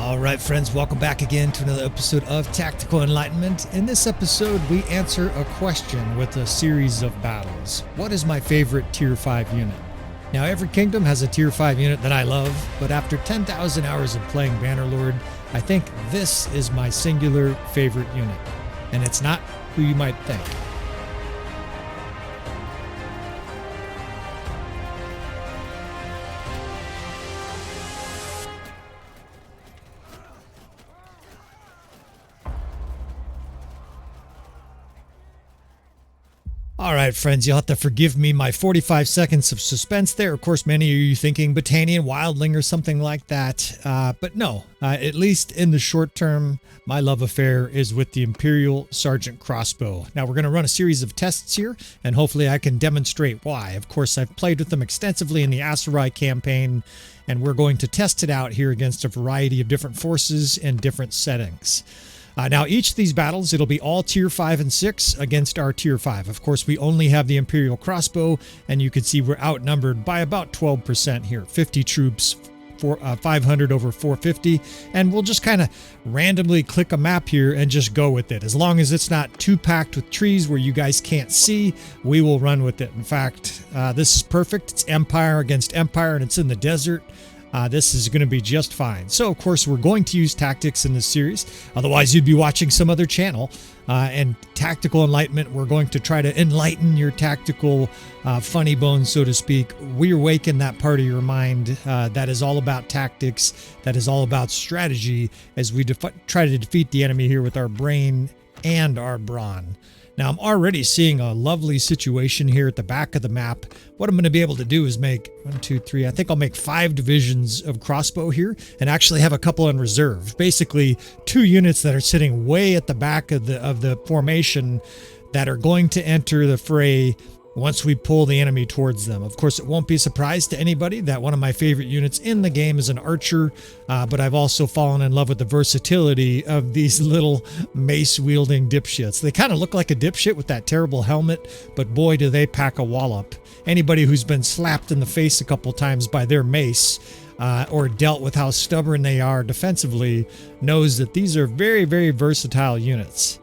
All right, friends, welcome back again to another episode of Tactical Enlightenment. In this episode, we answer a question with a series of battles. What is my favorite Tier 5 unit? Now, every kingdom has a Tier 5 unit that I love, but after 10,000 hours of playing Bannerlord, I think this is my singular favorite unit. And it's not who you might think. All right, friends, you'll have to forgive me my 45 seconds of suspense there. Of course, many of you thinking Botanian Wildling or something like that. But no, at least in the short term, my love affair is with the Imperial Sergeant Crossbow. Now, we're going to run a series of tests here, and hopefully I can demonstrate why. Of course, I've played with them extensively in the Aserai campaign, and we're going to test it out here against a variety of different forces and different settings. Now, each of these battles, it'll be all Tier 5 and 6 against our Tier 5. Of course, we only have the Imperial crossbow, and you can see we're outnumbered by about 12% here. 50 troops, 500 over 450, and we'll just kind of randomly click a map here and just go with it. As long as it's not too packed with trees where you guys can't see, we will run with it. In fact, this is perfect. It's Empire against Empire, and it's in the desert. This is going to be just fine. So, of course, we're going to use tactics in this series. Otherwise, you'd be watching some other channel. And Tactical Enlightenment, we're going to try to enlighten your tactical funny bones, so to speak. We're waking that part of your mind that is all about tactics, that is all about strategy, as we try to defeat the enemy here with our brain and our brawn. Now, I'm already seeing a lovely situation here at the back of the map. What I'm going to be able to do is make 1, 2, 3. I think I'll make 5 divisions of crossbow here and actually have a couple in reserve. Basically, 2 units that are sitting way at the back of the formation that are going to enter the fray once we pull the enemy towards them. Of course, it won't be a surprise to anybody that one of my favorite units in the game is an archer, but I've also fallen in love with the versatility of these little mace-wielding dipshits. They kind of look like a dipshit with that terrible helmet, but boy, do they pack a wallop. Anybody who's been slapped in the face a couple times by their mace or dealt with how stubborn they are defensively knows that these are very, very versatile units.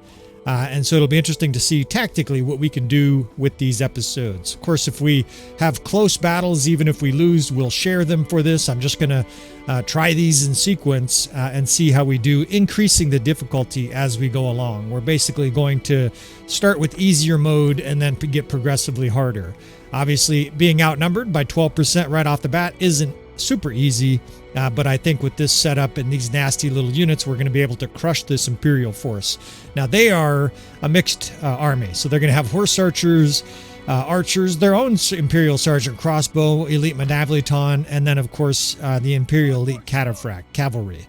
And so it'll be interesting to see tactically what we can do with these episodes. Of course, if we have close battles, even if we lose, we'll share them for this. I'm just going to try these in sequence and see how we do, increasing the difficulty as we go along. We're basically going to start with easier mode and then get progressively harder. Obviously, being outnumbered by 12% right off the bat isn't super easy, but I think with this setup and these nasty little units, we're going to be able to crush this Imperial force. Now, they are a mixed army, so they're going to have horse archers, archers, their own Imperial Sergeant crossbow, elite Manavliton, and then, of course, the Imperial elite cavalry.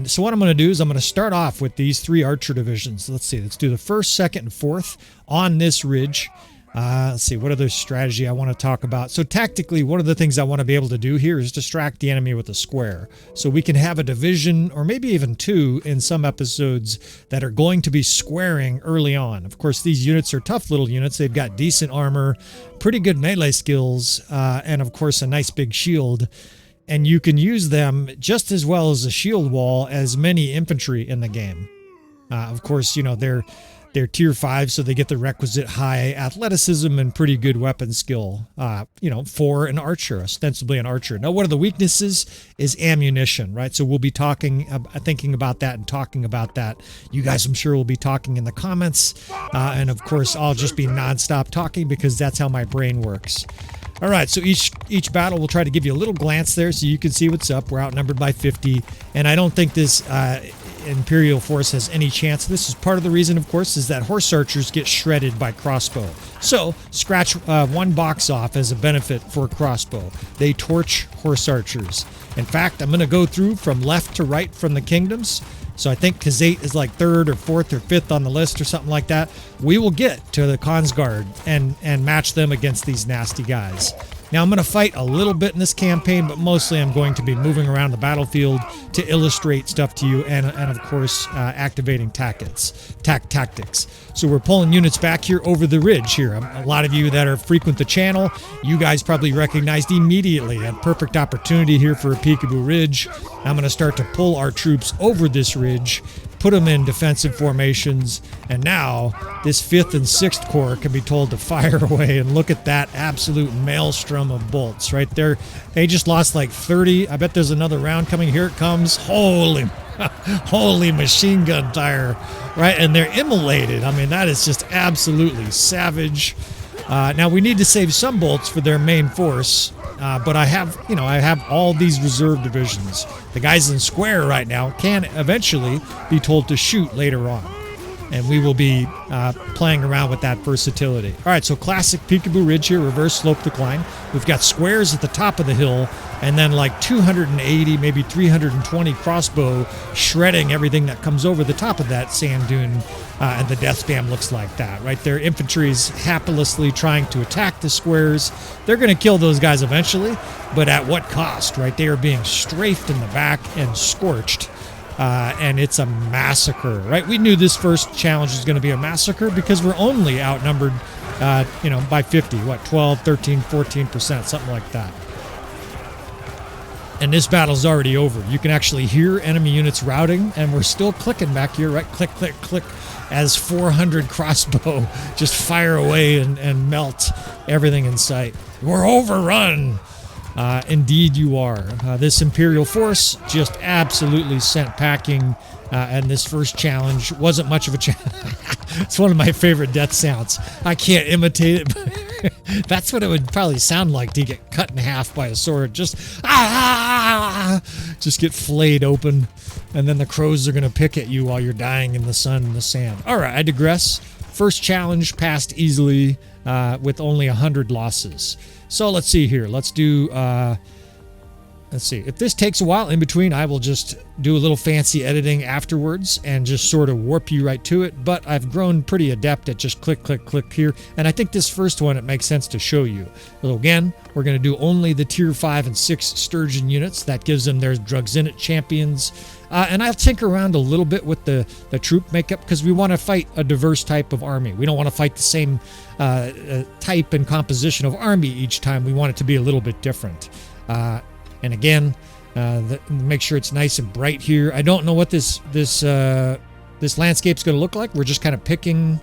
So what I'm going to do is I'm going to start off with these 3 archer divisions. Let's see, let's do the 1st, 2nd, and 4th on this ridge. Let's see, what other strategy I want to talk about. So tactically, one of the things I want to be able to do here is distract the enemy with a square. So we can have a division, or maybe even 2 in some episodes, that are going to be squaring early on. Of course, these units are tough little units. They've got decent armor, pretty good melee skills, and of course a nice big shield. And you can use them just as well as a shield wall as many infantry in the game. Of course, you know, they're Tier 5, so they get the requisite high athleticism and pretty good weapon skill, you know, for an archer, ostensibly an archer. Now, one of the weaknesses is ammunition, right? So we'll be thinking about that and talking about that. You guys, I'm sure, will be talking in the comments. And of course, I'll just be nonstop talking because that's how my brain works. All right, so each battle, we'll try to give you a little glance there so you can see what's up. We're outnumbered by 50, and I don't think this Imperial force has any chance. This is part of the reason, of course, is that horse archers get shredded by crossbow. So scratch 1 box off as a benefit for crossbow. They torch horse archers. In fact, I'm going to go through from left to right from the kingdoms. So I think Khazate is like 3rd or 4th or 5th on the list or something like that. We will get to the Khans Guard and match them against these nasty guys. Now, I'm going to fight a little bit in this campaign, but mostly I'm going to be moving around the battlefield to illustrate stuff to you and of course, activating tactics. So we're pulling units back here over the ridge here. A lot of you that are frequent the channel, you guys probably recognized immediately a perfect opportunity here for a peekaboo ridge. I'm going to start to pull our troops over this ridge, put them in defensive formations, and now this 5th and 6th Corps can be told to fire away. And look at that absolute maelstrom of bolts right there. They just lost like 30. I bet there's another round coming. Here it comes. Holy machine gun fire, right? And they're immolated. I mean, that is just absolutely savage. Now we need to save some bolts for their main force, but I have all these reserve divisions. The guys in square right now can eventually be told to shoot later on, and we will be playing around with that versatility. All right, so classic peekaboo ridge here, reverse slope decline. We've got squares at the top of the hill, and then like 280, maybe 320 crossbow shredding everything that comes over the top of that sand dune, and the death spam looks like that, right? Their infantry is haplessly trying to attack the squares. They're going to kill those guys eventually, but at what cost, right? They are being strafed in the back and scorched. And it's a massacre, right? We knew this first challenge was going to be a massacre because we're only outnumbered, by 50, 12, 13, 14%, something like that. And this battle's already over. You can actually hear enemy units routing, and we're still clicking back here, right? Click, click, click, as 400 crossbow just fire away and melt everything in sight. We're overrun. Indeed you are. This Imperial force just absolutely sent packing, and this first challenge wasn't much of a challenge. It's one of my favorite death sounds. I can't imitate it, but that's what it would probably sound like to get cut in half by a sword. Just get flayed open, and then the crows are going to pick at you while you're dying in the sun and the sand. All right, I digress. First challenge passed easily with only 100 losses. So let's see here. Let's do, let's see. If this takes a while in between, I will just do a little fancy editing afterwards and just sort of warp you right to it. But I've grown pretty adept at just click, click, click here. And I think this first one, it makes sense to show you. So again, we're going to do only the tier 5 and 6 Sturgian units. That gives them their Drugzinit champions. And I'll tinker around a little bit with the troop makeup because we want to fight a diverse type of army. We don't want to fight the same type and composition of army each time. We want it to be a little bit different. And again, make sure it's nice and bright here. I don't know what this landscape's going to look like. We're just kind of picking.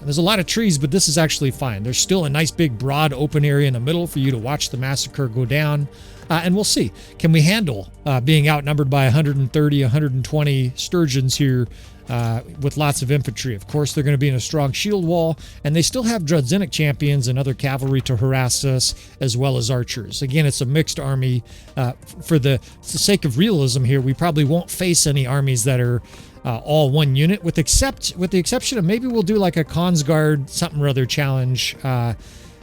There's a lot of trees, but this is actually fine. There's still a nice big broad open area in the middle for you to watch the massacre go down. And we'll see. Can we handle being outnumbered by 130, 120 Sturgians here with lots of infantry? Of course, they're going to be in a strong shield wall, and they still have Drugzinit champions and other cavalry to harass us, as well as archers. Again, it's a mixed army. For the sake of realism here, we probably won't face any armies that are all one unit, with the exception of maybe we'll do like a Consguard something or other challenge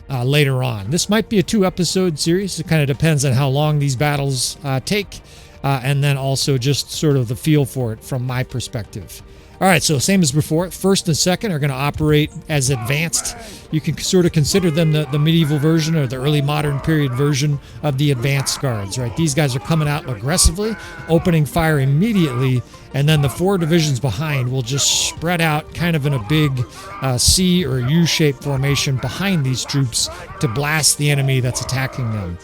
later on. This might be a 2-episode series. It kind of depends on how long these battles take, and then also just sort of the feel for it from my perspective. All right, so same as before, first and second are going to operate as advanced. You can sort of consider them the medieval version or the early modern period version of the advanced guards, right? These guys are coming out aggressively, opening fire immediately, and then the 4 divisions behind will just spread out kind of in a big C or U-shaped formation behind these troops to blast the enemy that's attacking them.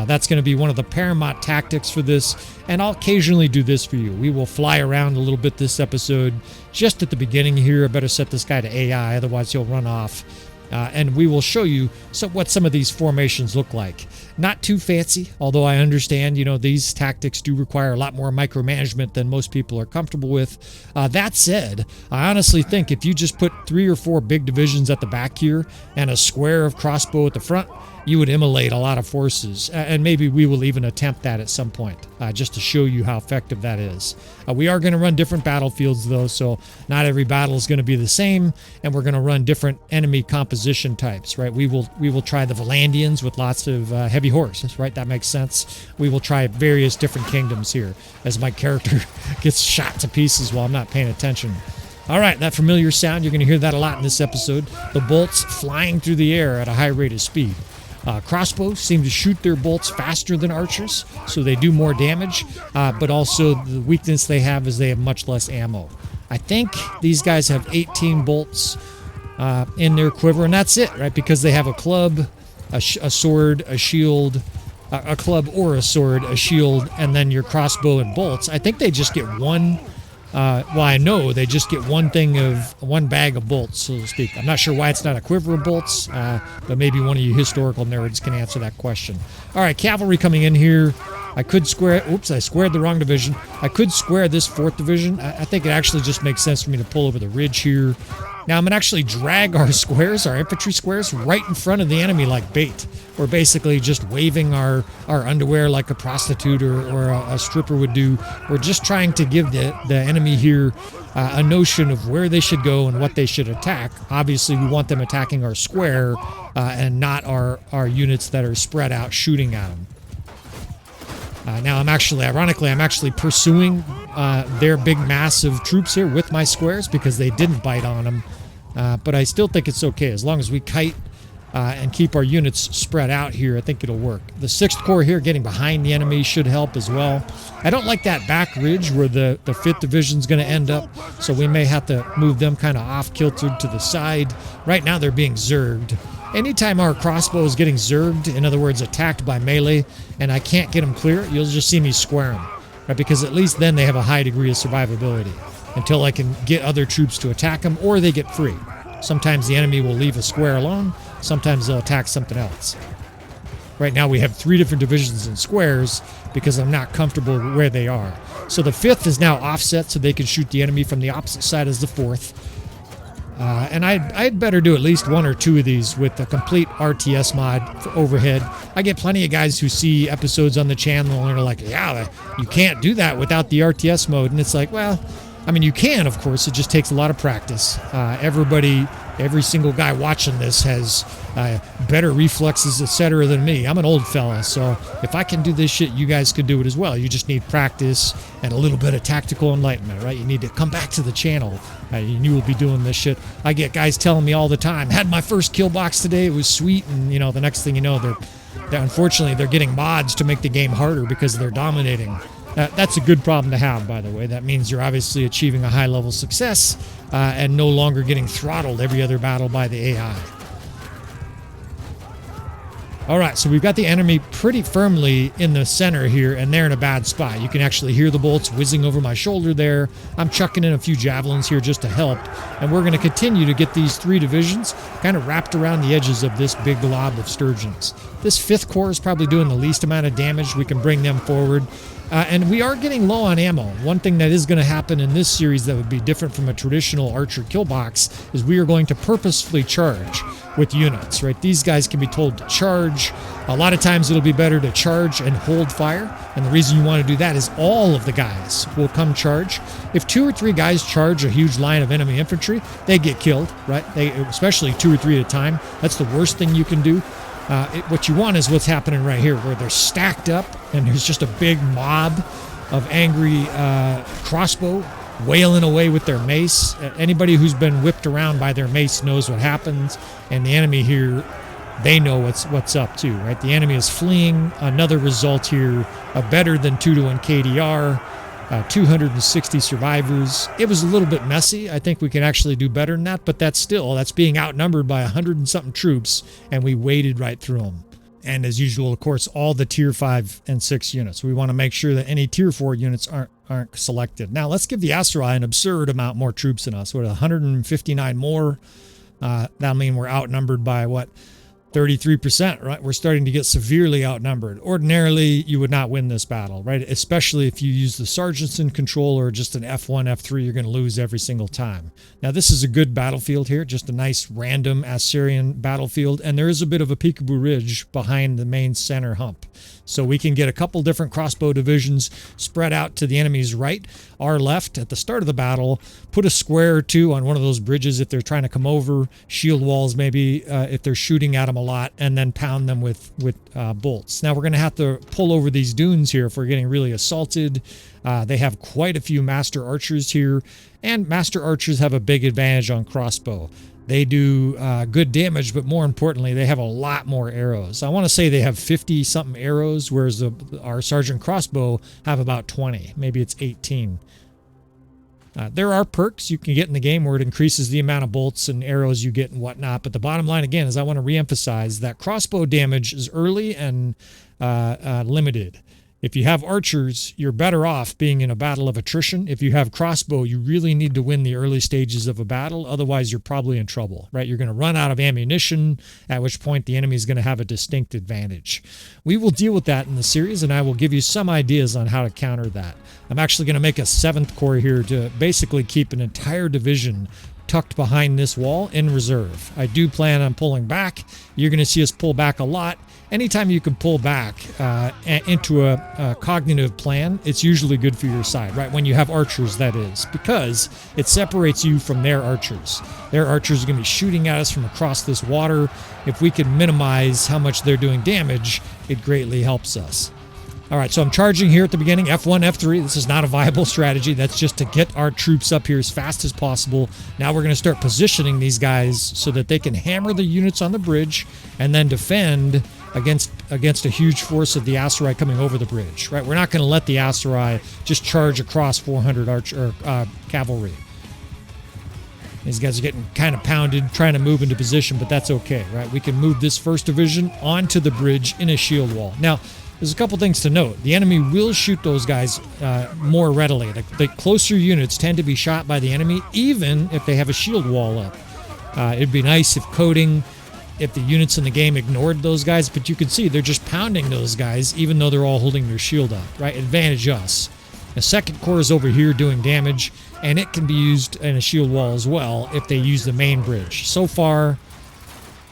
That's going to be one of the paramount tactics for this, and I'll occasionally do this for you. We will fly around a little bit this episode. Just at the beginning here, I better set this guy to AI, otherwise he'll run off. And we will show you what some of these formations look like. Not too fancy, although I understand, these tactics do require a lot more micromanagement than most people are comfortable with. That said, I honestly think if you just put 3 or 4 big divisions at the back here and a square of crossbow at the front, you would immolate a lot of forces, and maybe we will even attempt that at some point, just to show you how effective that is. We are going to run different battlefields, though, so not every battle is going to be the same, and we're going to run different enemy composition types, right? We will try the Vlandians with lots of heavy horses, right? That makes sense. We will try various different kingdoms here as my character gets shot to pieces while I'm not paying attention. All right, that familiar sound, you're going to hear that a lot in this episode. The bolts flying through the air at a high rate of speed. Crossbows seem to shoot their bolts faster than archers, so they do more damage, but also the weakness they have is they have much less ammo. I think these guys have 18 bolts in their quiver, and that's it, right? Because they have a club, a sword, a shield, a club or a sword, a shield, and then your crossbow and bolts. I think they just get one. Well, I know they just get one bag of bolts, so to speak. I'm not sure why it's not a quiver of bolts, but maybe one of you historical nerds can answer that question. All right, cavalry coming in here. I could square. Oops, I squared the wrong division. I could square this 4th division. I think it actually just makes sense for me to pull over the ridge here. Now I'm going to actually drag our squares, our infantry squares, right in front of the enemy like bait. We're basically just waving our underwear like a prostitute or a stripper would do. We're just trying to give the enemy here a notion of where they should go and what they should attack. Obviously, we want them attacking our square and not our units that are spread out shooting at them. Now ironically, I'm actually pursuing their big mass of troops here with my squares because they didn't bite on them. But I still think it's okay. As long as we kite and keep our units spread out here, I think it'll work. The 6th Corps here getting behind the enemy should help as well. I don't like that back ridge where the 5th Division's going to end up, so we may have to move them kind of off-kiltered to the side. Right now they're being zerged. Anytime our crossbow is getting zerged, in other words attacked by melee, and I can't get them clear, you'll just see me square them. Right? Because at least then they have a high degree of survivability until I can get other troops to attack them or they get free. Sometimes the enemy will leave a square alone. Sometimes they'll attack something else. Right now we have 3 different divisions in squares because I'm not comfortable where they are. So the 5th is now offset so they can shoot the enemy from the opposite side as the 4th. And I'd better do at least 1 or 2 of these with a complete RTS mod for overhead. I get plenty of guys who see episodes on the channel and are like, yeah, you can't do that without the RTS mode. And it's like, well, I mean, you can, of course. It just takes a lot of practice. Every single guy watching this has better reflexes, etc. than me. I'm an old fella, so if I can do this shit, you guys could do it as well. You just need practice and a little bit of tactical enlightenment, right? You need to come back to the channel, and you will be doing this shit. I get guys telling me all the time, had my first kill box today, it was sweet, and the next thing you know, unfortunately they're getting mods to make the game harder because they're dominating. That's a good problem to have, by the way. That means you're obviously achieving a high-level success and no longer getting throttled every other battle by the AI. All right, so we've got the enemy pretty firmly in the center here, and they're in a bad spot. You can actually hear the bolts whizzing over my shoulder there. I'm chucking in a few javelins here just to help, and we're going to continue to get these 3 divisions kind of wrapped around the edges of this big glob of Sturgians. This 5th Corps is probably doing the least amount of damage. We can bring them forward. And we are getting low on ammo. One thing that is going to happen in this series that would be different from a traditional archer kill box is we are going to purposefully charge with units, right? These guys can be told to charge. A lot of times it'll be better to charge and hold fire. And the reason you want to do that is all of the guys will come charge. If 2 or 3 guys charge a huge line of enemy infantry, they get killed, right? Especially 2 or 3 at a time. That's the worst thing you can do. What you want is what's happening right here, where they're stacked up and there's just a big mob of angry crossbow wailing away with their mace. Anybody who's been whipped around by their mace knows what happens, and the enemy here, they know what's up too, right? The enemy is fleeing. Another result here, a better than 2-to-1 KDR. 260 survivors. It was a little bit messy. I think we can actually do better than that, but that's being outnumbered by 100 and something troops, and we waded right through them. And as usual, of course, all the tier 5 and 6 units. We want to make sure that any tier 4 units aren't selected. Now, let's give the Aserai an absurd amount more troops than us. What, 159 more? That'll mean we're outnumbered by, 33%, right? We're starting to get severely outnumbered. Ordinarily, you would not win this battle, right? Especially if you use the sergeants in control or just an F1, F3, you're going to lose every single time. Now, this is a good battlefield here, just a nice random Assyrian battlefield, and there is a bit of a peekaboo ridge behind the main center hump. So we can get a couple different crossbow divisions spread out to the enemy's right, our left at the start of the battle, put a square or 2 on one of those bridges if they're trying to come over, shield walls maybe if they're shooting at them a lot, and then pound them with bolts. Now we're going to have to pull over these dunes here if we're getting really assaulted. They have quite a few master archers here, and master archers have a big advantage on crossbow. They do good damage, but more importantly, they have a lot more arrows. I want to say they have 50-something arrows, whereas our Sergeant Crossbow have about 20. Maybe it's 18. There are perks you can get in the game where it increases the amount of bolts and arrows you get and whatnot, but the bottom line, again, is I want to reemphasize that crossbow damage is early and limited. If you have archers, you're better off being in a battle of attrition. If you have crossbow, you really need to win the early stages of a battle. Otherwise, you're probably in trouble, right? You're going to run out of ammunition, at which point the enemy is going to have a distinct advantage. We will deal with that in the series, and I will give you some ideas on how to counter that. I'm actually going to make a 7th Corps here to basically keep an entire division tucked behind this wall in reserve. I do plan on pulling back. You're going to see us pull back a lot. Anytime you can pull back into a cognitive plan, it's usually good for your side, right? When you have archers, that is, because it separates you from their archers. Their archers are going to be shooting at us from across this water. If we can minimize how much they're doing damage, it greatly helps us. All right, so I'm charging here at the beginning, F1, F3. This is not a viable strategy. That's just to get our troops up here as fast as possible. Now we're going to start positioning these guys so that they can hammer the units on the bridge and then defend against a huge force of the Aserai coming over the bridge, right? We're not going to let the Aserai just charge across 400 cavalry. These guys are getting kind of pounded, trying to move into position, but that's okay, right? We can move this 1st Division onto the bridge in a shield wall. Now, there's a couple things to note. The enemy will shoot those guys more readily. The closer units tend to be shot by the enemy, even if they have a shield wall up. It'd be nice if the units in the game ignored those guys, but you can see they're just pounding those guys, even though they're all holding their shield up, right? Advantage us. The 2nd Corps is over here doing damage, and it can be used in a shield wall as well if they use the main bridge. So far,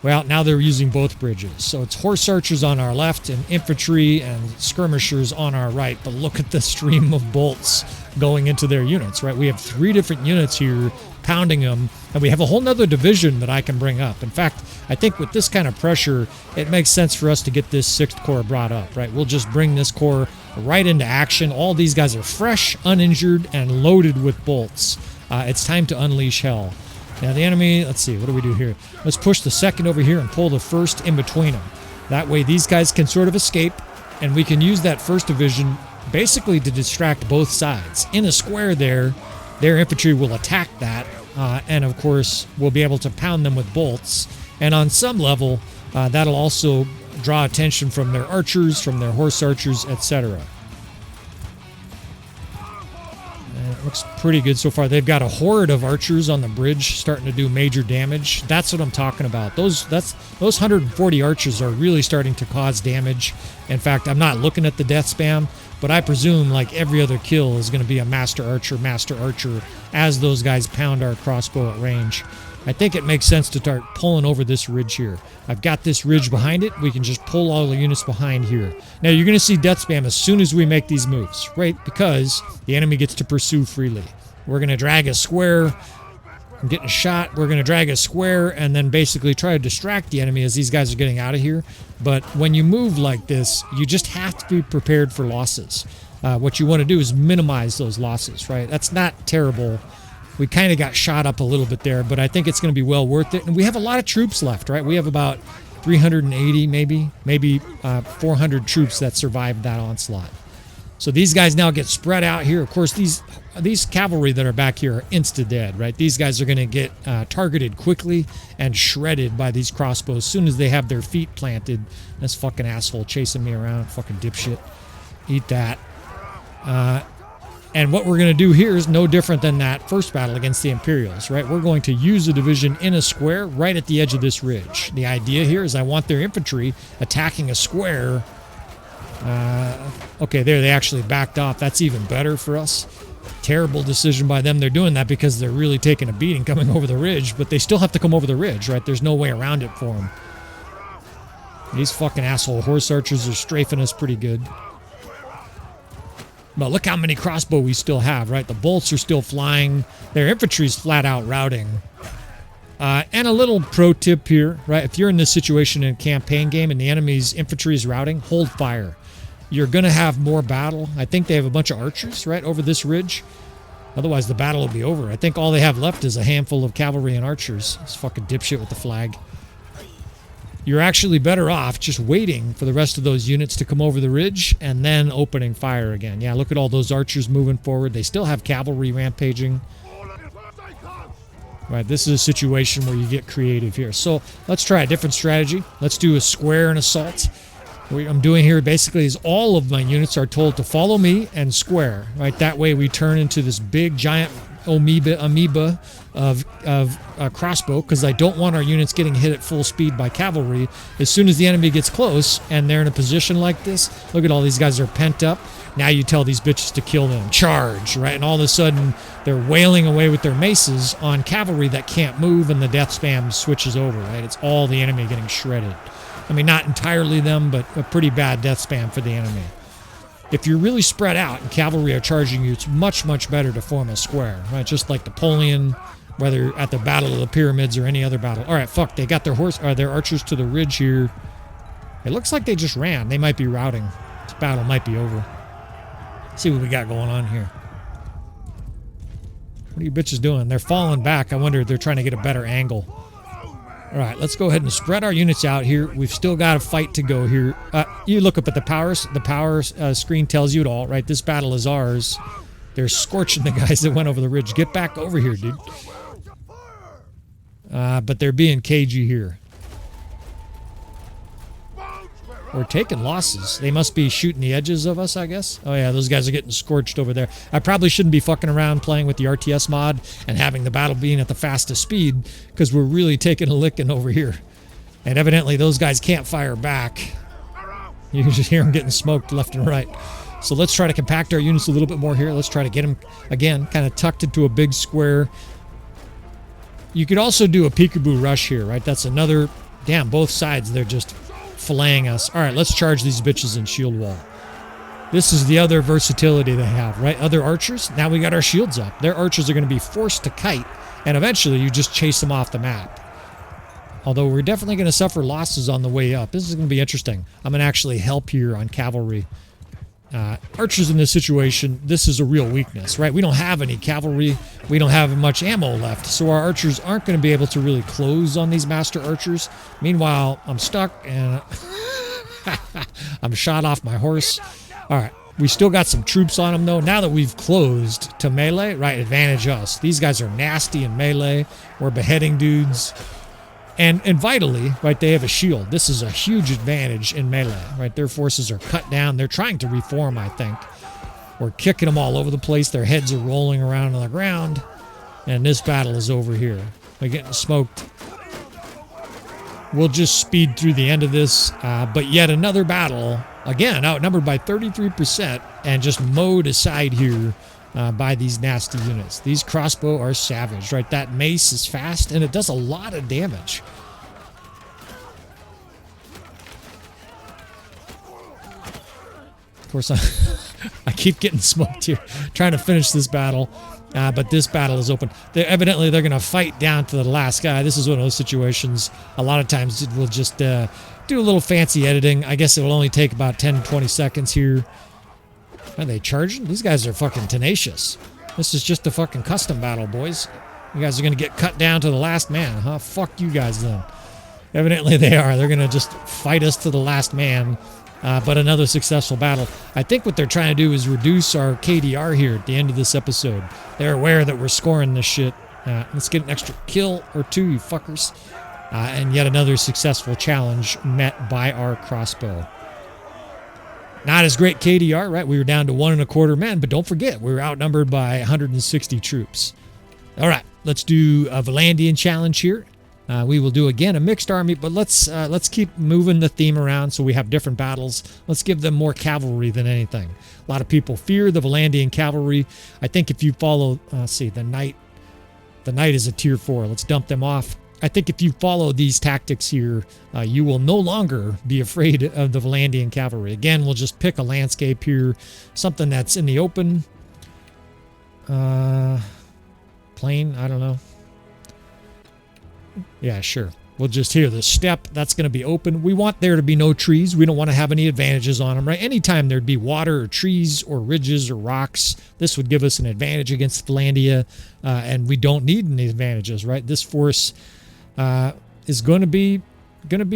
well, now they're using both bridges. So it's horse archers on our left and infantry and skirmishers on our right. But look at the stream of bolts going into their units, right? We have 3 different units here pounding them, and we have a whole nother division that I can bring up. In fact, I think with this kind of pressure, it makes sense for us to get this 6th Corps brought up, right? We'll just bring this corps right into action. All these guys are fresh, uninjured, and loaded with bolts. It's time to unleash hell. Now the enemy, let's see, what do we do here? Let's push the 2nd over here and pull the 1st in between them. That way these guys can sort of escape, and we can use that 1st Division basically to distract both sides. In a square there, their infantry will attack that, and of course we'll be able to pound them with bolts. And on some level, that'll also draw attention from their archers, from their horse archers, etc. It looks pretty good so far. They've got a horde of archers on the bridge starting to do major damage. That's what I'm talking about. Those 140 archers are really starting to cause damage. In fact, I'm not looking at the death spam, but I presume like every other kill is going to be a master archer as those guys pound our crossbow at range. I think it makes sense to start pulling over this ridge here. I've got this ridge behind it. We can just pull all the units behind here. Now, you're going to see death spam as soon as we make these moves, right? Because the enemy gets to pursue freely. We're going to drag a square. I'm getting shot. We're going to drag a square and then basically try to distract the enemy as these guys are getting out of here. But when you move like this, you just have to be prepared for losses. What you want to do is minimize those losses, right? That's not terrible. We kind of got shot up a little bit there, but I think it's going to be well worth it. And we have a lot of troops left, right? We have about 380, maybe 400 troops that survived that onslaught. So these guys now get spread out here. Of course, these cavalry that are back here are insta-dead, right? These guys are going to get targeted quickly and shredded by these crossbows as soon as they have their feet planted. This fucking asshole chasing me around, fucking dipshit. Eat that. And what we're going to do here is no different than that first battle against the Imperials, right? We're going to use a division in a square right at the edge of this ridge. The idea here is I want their infantry attacking a square. Okay, there, they actually backed off. That's even better for us. Terrible decision by them. They're doing that because they're really taking a beating coming over the ridge, but they still have to come over the ridge, right? There's no way around it for them. These fucking asshole horse archers are strafing us pretty good. But look how many crossbow we still have, right? The bolts are still flying. Their infantry's flat out routing. And a little pro tip here, right? If you're in this situation in a campaign game and the enemy's infantry is routing, hold fire. You're going to have more battle. I think they have a bunch of archers, right, over this ridge. Otherwise, the battle will be over. I think all they have left is a handful of cavalry and archers. This fucking dipshit with the flag. You're actually better off just waiting for the rest of those units to come over the ridge and then opening fire again. Yeah, look at all those archers moving forward. They still have cavalry rampaging. Right, this is a situation where you get creative here. So let's try a different strategy. Let's do a square and assault. What I'm doing here basically is all of my units are told to follow me and square. Right, that way we turn into this big giant amoeba of crossbow, because I don't want our units getting hit at full speed by cavalry. As soon as the enemy gets close and they're in a position like this, look at all these guys are pent up. Now you tell these bitches to kill them. Charge, right? And all of a sudden, they're wailing away with their maces on cavalry that can't move, and the death spam switches over, right? It's all the enemy getting shredded. I mean, not entirely them, but a pretty bad death spam for the enemy. If you're really spread out and cavalry are charging you, it's much, much better to form a square, right? Just like Napoleon, whether at the Battle of the Pyramids or any other battle. All right, fuck, they got their archers to the ridge here. It looks like they just ran. They might be routing. This battle might be over. Let's see what we got going on here. What are you bitches doing? They're falling back. I wonder if they're trying to get a better angle. All right, let's go ahead and spread our units out here. We've still got a fight to go here. You look up at the powers. The power screen tells you it all, right? This battle is ours. They're scorching the guys that went over the ridge. Get back over here, dude. But they're being cagey here. We're taking losses. They must be shooting the edges of us, I guess. Oh yeah, those guys are getting scorched over there. I probably shouldn't be fucking around playing with the RTS mod and having the battle being at the fastest speed, because we're really taking a licking over here. And evidently those guys can't fire back. You can just hear them getting smoked left and right. So let's try to compact our units a little bit more here. Let's try to get them, again, kind of tucked into a big square. You could also do a peekaboo rush here, right? That's another... Damn, both sides, they're just filleting us. All right, let's charge these bitches in shield wall. This is the other versatility they have, right? Other archers, now we got our shields up. Their archers are going to be forced to kite, and eventually you just chase them off the map. Although we're definitely going to suffer losses on the way up. This is going to be interesting. I'm going to actually help here on cavalry. Archers in this situation, this is a real weakness, right? We don't have any cavalry. We don't have much ammo left, so our archers aren't going to be able to really close on these master archers. Meanwhile, I'm stuck and I'm shot off my horse. All right, we still got some troops on them though. Now that we've closed to melee, right, advantage us. These guys are nasty in melee. We're beheading dudes. And vitally, right, they have a shield. This is a huge advantage in melee, right? Their forces are cut down. They're trying to reform, I think. We're kicking them all over the place. Their heads are rolling around on the ground. And this battle is over here. We're getting smoked. We'll just speed through the end of this. But yet another battle, again, outnumbered by 33% and just mowed aside here by these nasty units. These crossbow are savage, right? That mace is fast and it does a lot of damage. Of course, I keep getting smoked here, trying to finish this battle, but this battle is open. Evidently, they're going to fight down to the last guy. This is one of those situations. A lot of times, we'll just do a little fancy editing. I guess it will only take about 10, 20 seconds here. Are they charging? These guys are fucking tenacious. This is just a fucking custom battle, boys. You guys are going to get cut down to the last man, huh? Fuck you guys then. Evidently they are. They're going to just fight us to the last man. But another successful battle. I think what they're trying to do is reduce our KDR here at the end of this episode. They're aware that we're scoring this shit. Let's get an extra kill or two, you fuckers. And yet another successful challenge met by our crossbow. Not as great KDR, right? We were down to 1.25 men, but don't forget, we were outnumbered by 160 troops. All right, let's do a Vlandian challenge here. We will do, again, a mixed army, but let's keep moving the theme around so we have different battles. Let's give them more cavalry than anything. A lot of people fear the Vlandian cavalry. I think if you follow, let's see, the knight is a tier 4. Let's dump them off. I think if you follow these tactics here, you will no longer be afraid of the Vlandian cavalry. Again, we'll just pick a landscape here, something that's in the open. Plain, I don't know. Yeah, sure. We'll just hear the steppe. That's going to be open. We want there to be no trees. We don't want to have any advantages on them, right? Anytime there'd be water or trees or ridges or rocks, this would give us an advantage against Vlandia, and we don't need any advantages, right? This force is going to be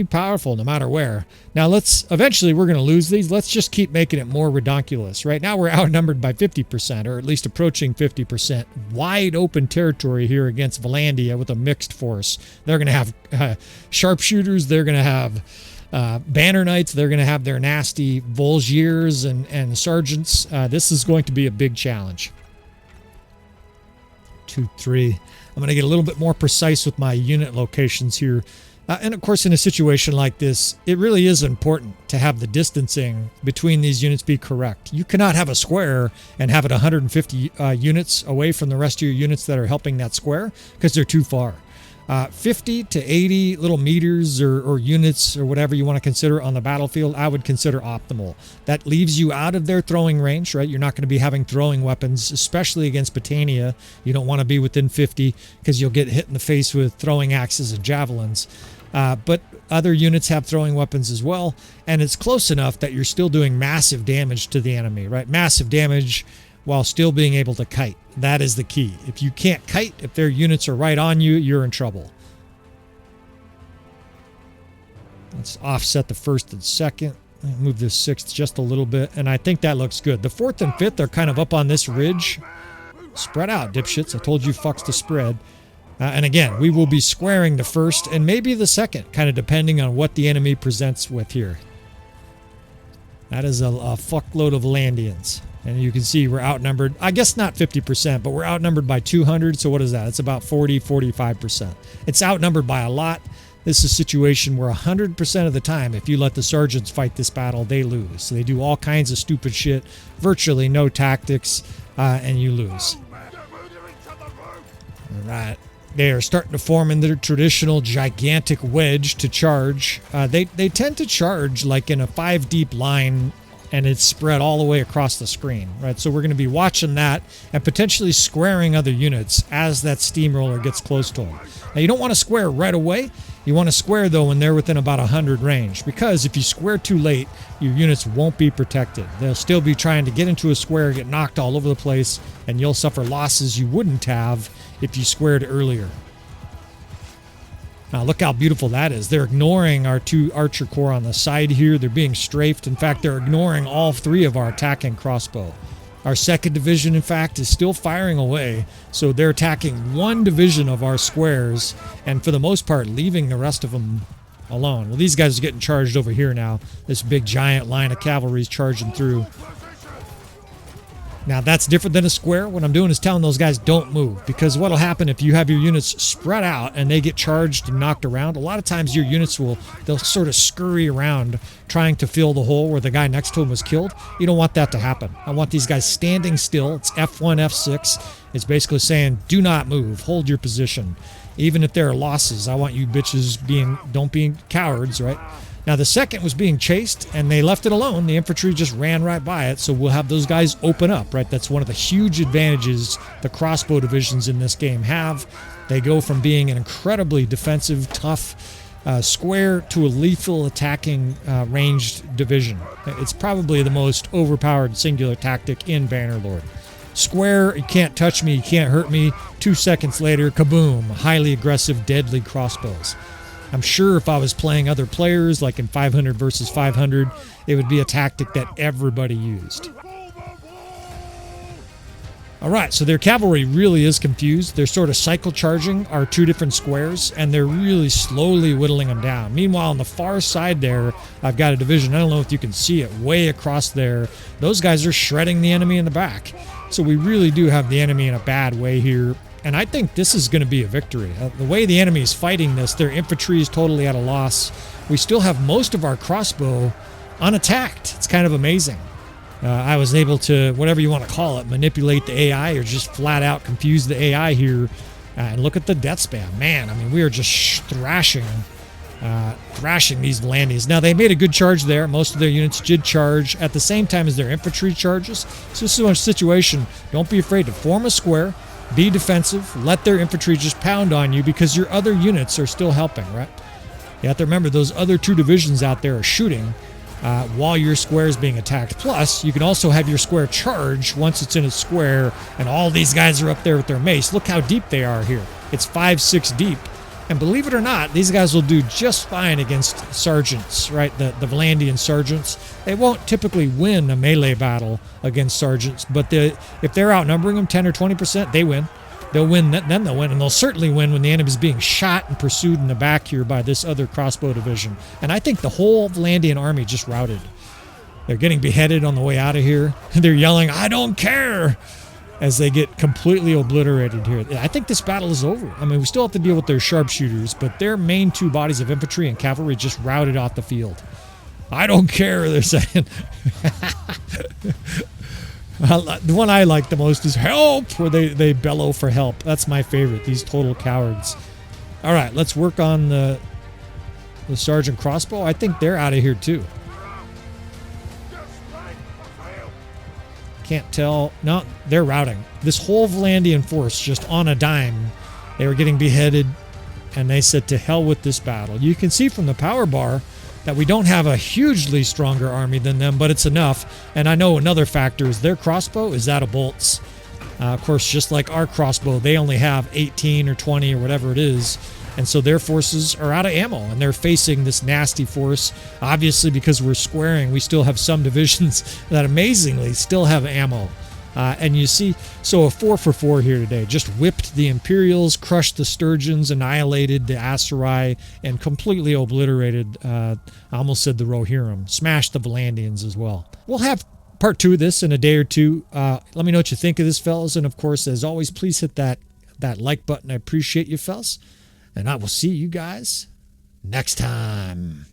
powerful no matter where. Now eventually we're going to lose these. Let's just keep making it more redonkulous. Right now we're outnumbered by 50%, or at least approaching 50%. Wide open territory here against Vlandia with a mixed force. They're going to have sharpshooters. They're going to have banner knights. They're going to have their nasty Volgiers and sergeants. This is going to be a big challenge. 2, 3. I'm going to get a little bit more precise with my unit locations here. And of course, in a situation like this, it really is important to have the distancing between these units be correct. You cannot have a square and have it 150 units away from the rest of your units that are helping that square, because they're too far. 50 to 80 little meters or units or whatever you want to consider on the battlefield, I would consider optimal. That leaves you out of their throwing range, right? You're not going to be having throwing weapons, especially against Battania. You don't want to be within 50 because you'll get hit in the face with throwing axes and javelins. But other units have throwing weapons as well, and it's close enough that you're still doing massive damage to the enemy, right? Massive damage while still being able to kite. That is the key. If you can't kite, if their units are right on you, you're in trouble. Let's offset the 1st and 2nd. Move this 6th just a little bit, and I think that looks good. The 4th and 5th are kind of up on this ridge. Spread out, dipshits. I told you fucks to spread. And again, we will be squaring the 1st and maybe the 2nd, kind of depending on what the enemy presents with here. That is a fuckload of Vlandians. And you can see we're outnumbered. I guess not 50%, but we're outnumbered by 200. So what is that? It's about 40, 45%. It's outnumbered by a lot. This is a situation where 100% of the time, if you let the sergeants fight this battle, they lose. So they do all kinds of stupid shit, virtually no tactics, and you lose. All right. They are starting to form in their traditional gigantic wedge to charge. They tend to charge like in a 5-deep line, and it's spread all the way across the screen, right? So we're going to be watching that and potentially squaring other units as that steamroller gets close to them. Now, you don't want to square right away. You want to square, though, when they're within about 100 range, because if you square too late, your units won't be protected. They'll still be trying to get into a square, get knocked all over the place, and you'll suffer losses you wouldn't have if you squared earlier. Now, look how beautiful that is. They're ignoring our 2 archer corps on the side here. They're being strafed. In fact, they're ignoring all 3 of our attacking crossbow. Our 2nd division, in fact, is still firing away. So they're attacking 1 division of our squares, and for the most part, leaving the rest of them alone. Well, these guys are getting charged over here now. This big giant line of cavalry is charging through. Now, that's different than a square. What I'm doing is telling those guys don't move, because what'll happen if you have your units spread out and they get charged and knocked around, a lot of times your units they'll sort of scurry around trying to fill the hole where the guy next to him was killed. You don't want that to happen. I want these guys standing still. It's F1, F6. It's basically saying, do not move. Hold your position. Even if there are losses, I want you bitches don't be cowards, right? Now, the 2nd was being chased, and they left it alone. The infantry just ran right by it, so we'll have those guys open up, right? That's one of the huge advantages the crossbow divisions in this game have. They go from being an incredibly defensive, tough square to a lethal attacking ranged division. It's probably the most overpowered singular tactic in Bannerlord. Square, you can't touch me, you can't hurt me. 2 seconds later, kaboom, highly aggressive, deadly crossbows. I'm sure if I was playing other players, like in 500 versus 500, it would be a tactic that everybody used. All right, so their cavalry really is confused. They're sort of cycle charging our 2 different squares, and they're really slowly whittling them down. Meanwhile, on the far side there, I've got a division. I don't know if you can see it way across there. Those guys are shredding the enemy in the back. So we really do have the enemy in a bad way here. And I think this is going to be a victory. The way the enemy is fighting this, their infantry is totally at a loss. We still have most of our crossbow unattacked. It's kind of amazing. I was able to, whatever you want to call it, manipulate the AI or just flat out confuse the AI here. And look at the death spam. Man, I mean, we are just thrashing these Vlandians. Now, they made a good charge there. Most of their units did charge at the same time as their infantry charges. So this is a situation. Don't be afraid to form a square. Be defensive. Let their infantry just pound on you because your other units are still helping, right? You have to remember those other 2 divisions out there are shooting while your square is being attacked. Plus, you can also have your square charge once it's in a square, and all these guys are up there with their mace. Look how deep they are here. It's 5-6 deep. And believe it or not, these guys will do just fine against sergeants, right? The Vlandian sergeants. They won't typically win a melee battle against sergeants, but if they're outnumbering them 10 or 20%, they win. They'll win, then they'll win, and they'll certainly win when the enemy's being shot and pursued in the back here by this other crossbow division. And I think the whole Vlandian army just routed. They're getting beheaded on the way out of here. They're yelling, "I don't care!" as they get completely obliterated here. I think this battle is over. I mean, we still have to deal with their sharpshooters, but their main 2 bodies of infantry and cavalry just routed off the field. "I don't care," they're saying. The one I like the most is "help," where they bellow for help. That's my favorite, these total cowards. All right, let's work on the sergeant crossbow. I think they're out of here too. Can't tell. No, they're routing. This whole Vlandian force just on a dime. They were getting beheaded, and they said to hell with this battle. You can see from the power bar that we don't have a hugely stronger army than them, but it's enough. And I know another factor is their crossbow is out of bolts. Of course, just like our crossbow, they only have 18 or 20 or whatever it is. And so their forces are out of ammo, and they're facing this nasty force. Obviously, because we're squaring, we still have some divisions that amazingly still have ammo. And you see, so a 4 for 4 here today. Just whipped the Imperials, crushed the Sturgians, annihilated the Aserai, and completely obliterated, I almost said the Rohirrim. Smashed the Vlandians as well. We'll have part 2 of this in a day or two. Let me know what you think of this, fellas. And of course, as always, please hit that like button. I appreciate you, fellas. And I will see you guys next time.